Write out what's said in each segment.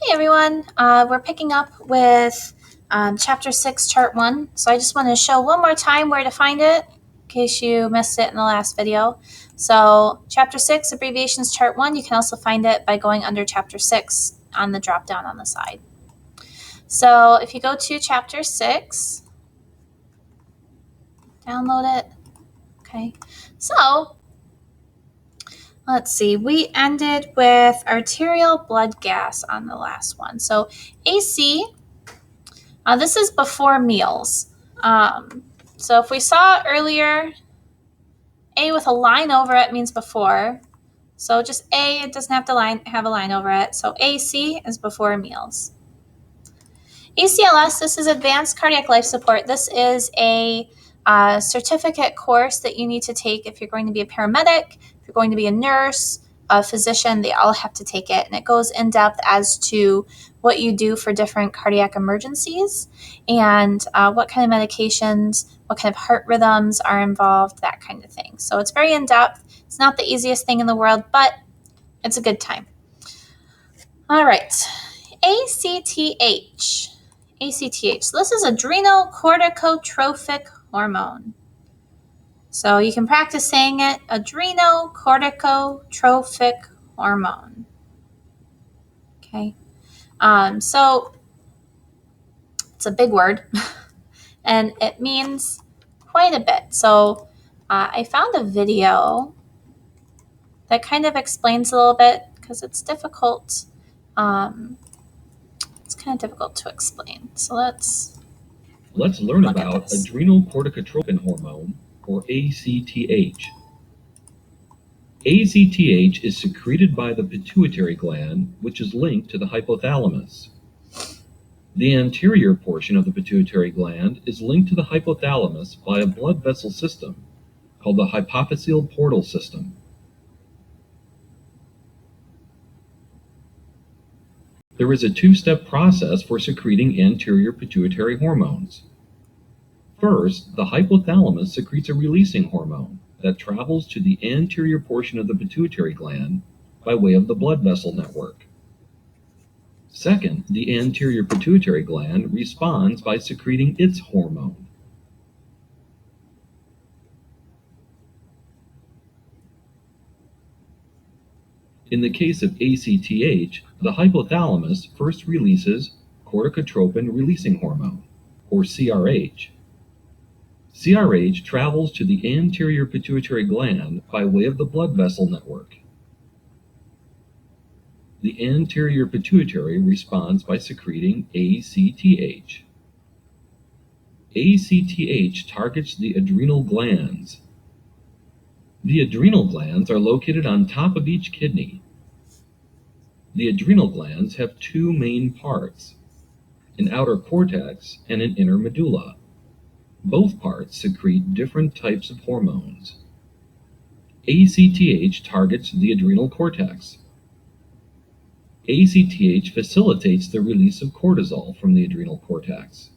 Hey everyone, we're picking up with Chapter 6, Chart 1. So I just want to show one more time where to find it in case you missed it in the last video. So Chapter 6, abbreviations Chart 1, you can also find it by going under Chapter 6 on the drop down on the side. So if you go to Chapter 6, download it. Okay, so let's see, we ended with arterial blood gas on the last one. So AC, this is before meals. So if we saw earlier, A with a line over it means before. So just A, it doesn't have to have a line over it. So AC is before meals. ACLS, this is Advanced Cardiac Life Support. This is a certificate course that you need to take if you're going to be a paramedic, if you're going to be a nurse, a physician, they all have to take it. And it goes in depth as to what you do for different cardiac emergencies and what kind of medications, what kind of heart rhythms are involved, that kind of thing. So it's very in depth. It's not the easiest thing in the world, but it's a good time. All right, ACTH. ACTH. So this is adrenocorticotrophic hormone. So you can practice saying it, adrenocorticotrophic hormone. Okay. So it's a big word and it means quite a bit. So I found a video that kind of explains a little bit because it's difficult. It's kind of difficult to explain. So let's learn about adrenocorticotropin hormone, or ACTH. ACTH is secreted by the pituitary gland, which is linked to the hypothalamus. The anterior portion of the pituitary gland is linked to the hypothalamus by a blood vessel system called the hypophyseal portal system. There is a two-step process for secreting anterior pituitary hormones. First, the hypothalamus secretes a releasing hormone that travels to the anterior portion of the pituitary gland by way of the blood vessel network. Second, the anterior pituitary gland responds by secreting its hormone. In the case of ACTH, the hypothalamus first releases corticotropin releasing hormone, or CRH. CRH travels to the anterior pituitary gland by way of the blood vessel network. The anterior pituitary responds by secreting ACTH. ACTH targets the adrenal glands. The adrenal glands are located on top of each kidney. The adrenal glands have two main parts, an outer cortex and an inner medulla. Both parts secrete different types of hormones. ACTH targets the adrenal cortex. ACTH facilitates the release of cortisol from the adrenal cortex.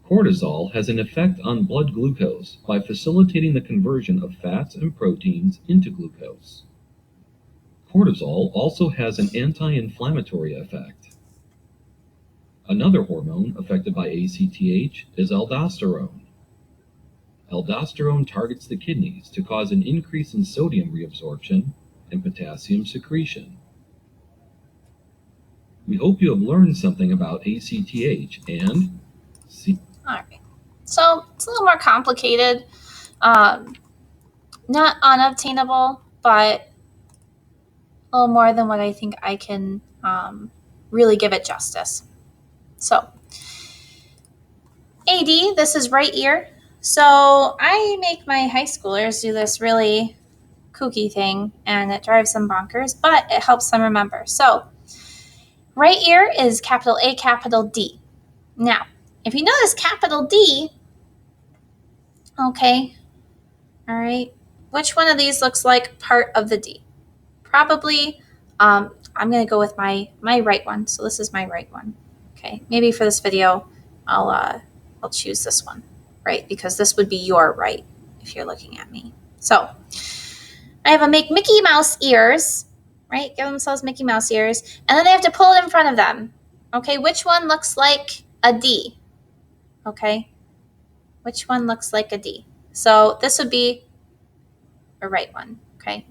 Cortisol has an effect on blood glucose by facilitating the conversion of fats and proteins into glucose. Cortisol also has an anti-inflammatory effect. Another hormone affected by ACTH is aldosterone. Aldosterone targets the kidneys to cause an increase in sodium reabsorption and potassium secretion. We hope you have learned something about ACTH and All right. So it's a little more complicated. Not unobtainable, but a little more than what I think I can really give it justice. So AD, this is right ear. So I make my high schoolers do this really kooky thing, and it drives them bonkers, but it helps them remember. So right ear is capital A, capital D. Now, if you notice capital D, okay, all right, which one of these looks like part of the D? Probably, I'm going to go with my right one. So this is my right one. Okay, maybe for this video, I'll choose this one, right? Because this would be your right if you're looking at me. So I have a make Mickey Mouse ears. right? Give themselves Mickey Mouse ears, and then they have to pull it in front of them. Okay, which one looks like a D? Okay, which one looks like a D? So this would be a right one. Okay,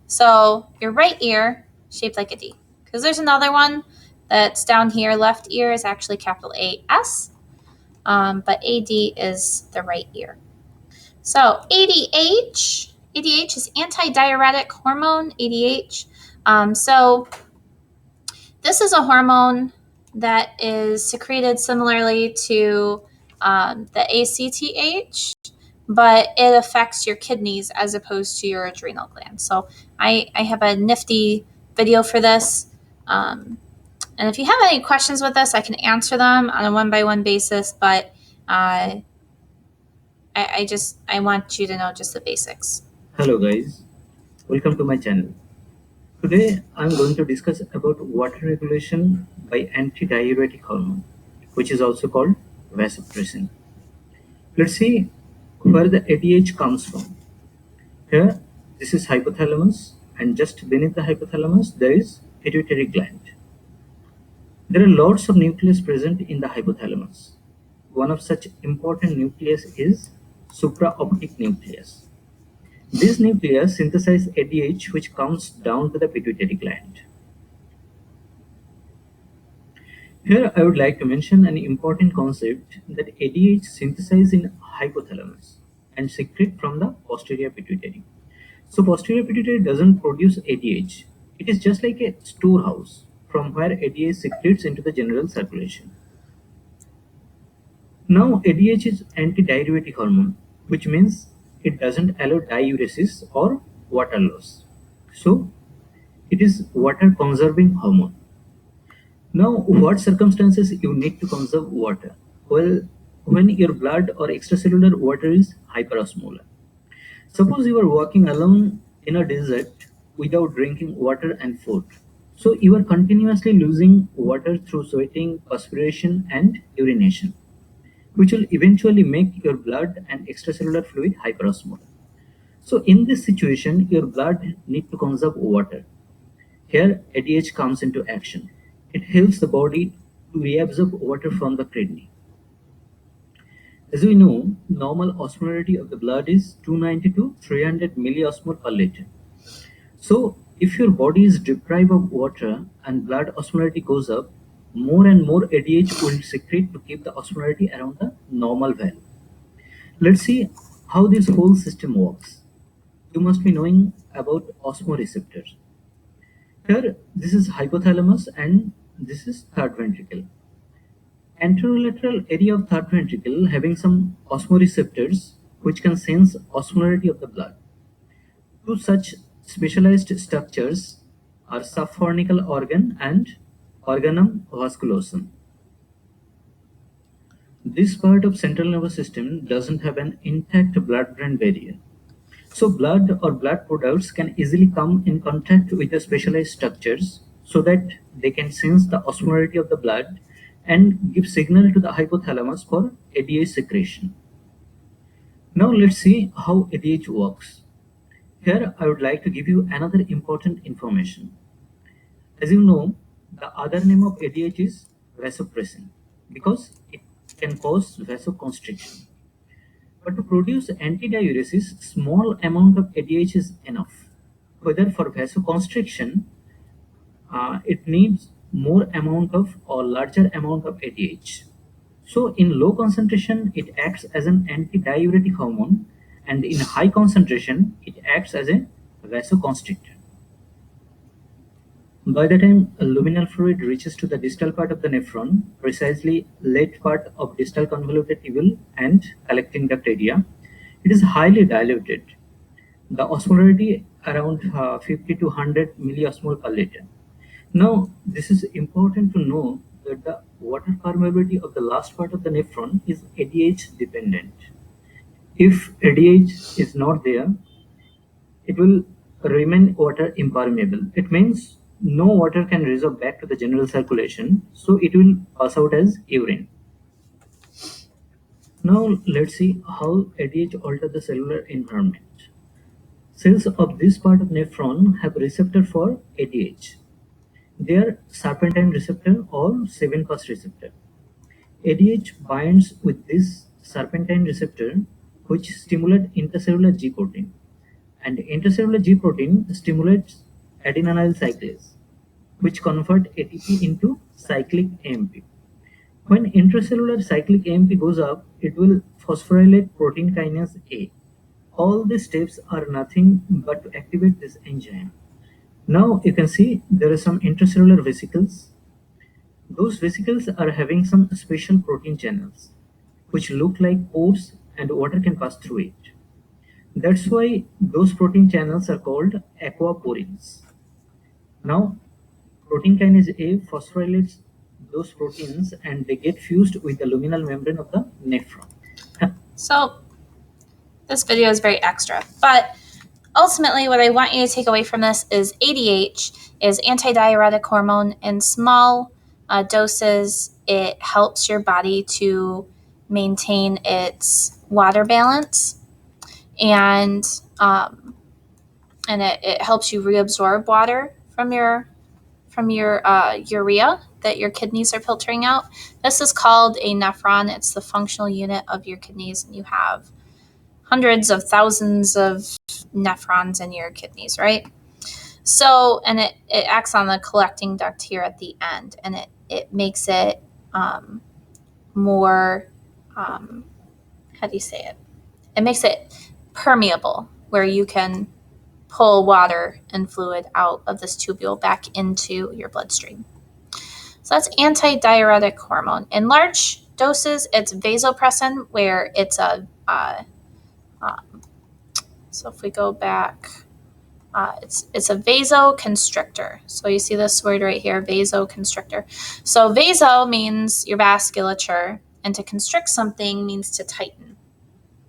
so your right ear shaped like a D, because there's another one that's down here. Left ear is actually capital AS, but AD is the right ear. So ADH is antidiuretic hormone. ADH. So this is a hormone that is secreted similarly to the ACTH, but it affects your kidneys as opposed to your adrenal glands. So I have a nifty video for this. And if you have any questions with this, I can answer them on a one by one basis, but I want you to know just the basics. Hello guys, welcome to my channel. Today I am going to discuss about water regulation by antidiuretic hormone, which is also called vasopressin. Let's see where the ADH comes from. Here, this is hypothalamus, and just beneath the hypothalamus there is pituitary gland. There are lots of nucleus present in the hypothalamus. One of such important nucleus is supraoptic nucleus. This nucleus synthesizes ADH, which comes down to the pituitary gland. Here I would like to mention an important concept that ADH synthesizes in hypothalamus and secrete from the posterior pituitary. So posterior pituitary doesn't produce ADH. It is just like a storehouse from where ADH secretes into the general circulation. Now ADH is antidiuretic hormone, which means it doesn't allow diuresis or water loss. So it is water conserving hormone. Now, what circumstances you need to conserve water? Well, when your blood or extracellular water is hyperosmolar. Suppose you are walking alone in a desert without drinking water and food. So you are continuously losing water through sweating, perspiration, and urination, which will eventually make your blood and extracellular fluid hyperosmolar. So in this situation, your blood need to conserve water. Here, ADH comes into action. It helps the body to reabsorb water from the kidney. As we know, normal osmolarity of the blood is 290 to 300 milliosmol per liter. So, if your body is deprived of water and blood osmolarity goes up, more and more ADH will secrete to keep the osmolarity around the normal value. Let's see how this whole system works. You must be knowing about osmoreceptors. Here, this is hypothalamus and this is third ventricle. Anterolateral area of third ventricle having some osmoreceptors which can sense osmolarity of the blood. Two such specialized structures are subfornical organ and organum vasculosum. This part of central nervous system doesn't have an intact blood-brain barrier. So blood or blood products can easily come in contact with the specialized structures so that they can sense the osmolarity of the blood and give signal to the hypothalamus for ADH secretion. Now let's see how ADH works. Here I would like to give you another important information. As you know, the other name of ADH is vasopressin because it can cause vasoconstriction. But to produce antidiuresis, small amount of ADH is enough. Whether for vasoconstriction, it needs more amount of or larger amount of ADH. So in low concentration, it acts as an antidiuretic hormone, and in high concentration, it acts as a vasoconstrictor. By the time a luminal fluid reaches to the distal part of the nephron, precisely late part of distal convoluted tubule and collecting duct area, it is highly diluted. The osmolarity around 50 to 100 milliosmol per liter. Now, this is important to know that the water permeability of the last part of the nephron is ADH dependent. If ADH is not there, it will remain water impermeable. It means no water can resorb back to the general circulation, so it will pass out as urine. Now let's see how ADH alters the cellular environment. Cells of this part of nephron have receptor for ADH. They are serpentine receptor or 7-pass receptor. ADH binds with this serpentine receptor which stimulates intracellular G protein, and intracellular G protein stimulates adenylyl cyclase, which convert ATP into cyclic AMP. When intracellular cyclic AMP goes up, it will phosphorylate protein kinase A. All these steps are nothing but to activate this enzyme. Now you can see there are some intracellular vesicles. Those vesicles are having some special protein channels which look like pores and water can pass through it. That's why those protein channels are called aquaporins. Now protein kinase A phosphorylates those proteins and they get fused with the luminal membrane of the nephron. So this video is very extra, but ultimately what I want you to take away from this is ADH is antidiuretic hormone. In small doses, it helps your body to maintain its water balance, and it helps you reabsorb water from your urea that your kidneys are filtering out. This is called a nephron. It's the functional unit of your kidneys, and you have hundreds of thousands of nephrons in your kidneys, right? So, and it acts on the collecting duct here at the end, and it makes it more, how do you say it? It makes it permeable, where you can pull water and fluid out of this tubule back into your bloodstream. So that's antidiuretic hormone. In large doses, it's vasopressin, where it's a so if we go back, it's a vasoconstrictor. So you see this word right here, vasoconstrictor. So vaso means your vasculature, and to constrict something means to tighten.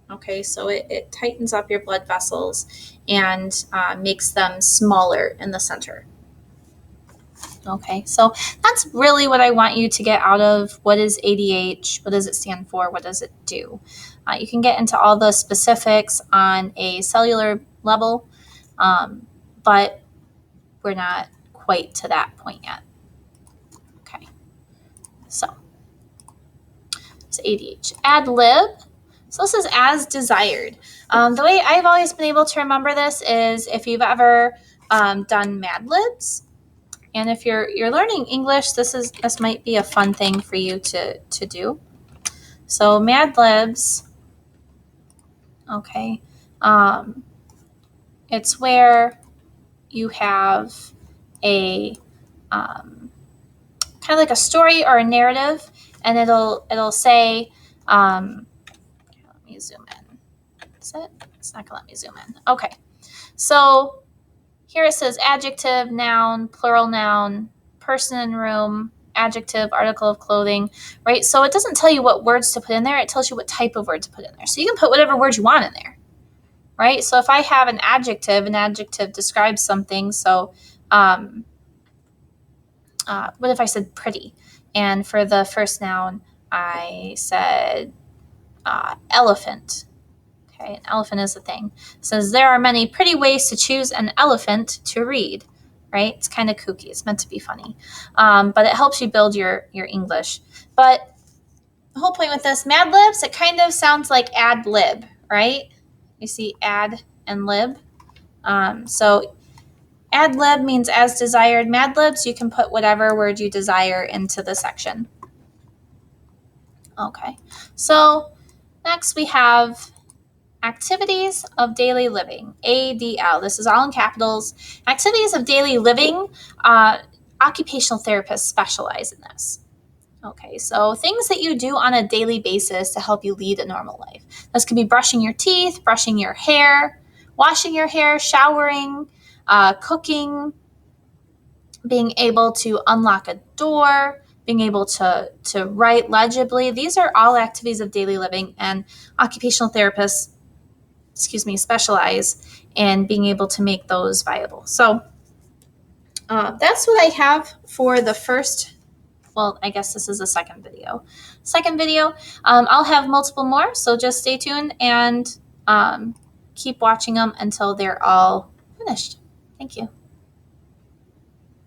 Okay, so it tightens up your blood vessels and makes them smaller in the center. Okay, so that's really what I want you to get out of what is ADH, what does it stand for, what does it do. You can get into all the specifics on a cellular level, but we're not quite to that point yet. Okay, so it's ADH. Ad lib. So this is as desired. The way I've always been able to remember this is if you've ever done Mad Libs, and if you're learning English, this might be a fun thing for you to do. So Mad Libs, okay, it's where you have a kind of like a story or a narrative, and it'll say, let me zoom in. Is it? It's not gonna let me zoom in. Okay, so here it says adjective, noun, plural noun, person in room, adjective, article of clothing, right? So it doesn't tell you what words to put in there. It tells you what type of word to put in there. So you can put whatever words you want in there, right? So if I have an adjective describes something. So what if I said pretty? And for the first noun, I said elephant. Okay, an elephant is a thing. It says there are many pretty ways to choose an elephant to read, right? It's kind of kooky. It's meant to be funny, but it helps you build your English. But the whole point with this Mad Libs, it kind of sounds like ad lib, right? You see ad and lib. So ad lib means as desired. Mad Libs, you can put whatever word you desire into the section. Okay, so next we have activities of daily living, ADL. This is all in capitals. Activities of daily living, occupational therapists specialize in this. Okay, so things that you do on a daily basis to help you lead a normal life. This could be brushing your teeth, brushing your hair, washing your hair, showering, cooking, being able to unlock a door, being able to write legibly. These are all activities of daily living, and occupational therapists specialize in being able to make those viable. So that's what I have for the first, well, I guess this is the second video. I'll have multiple more, so just stay tuned and keep watching them until they're all finished. Thank you.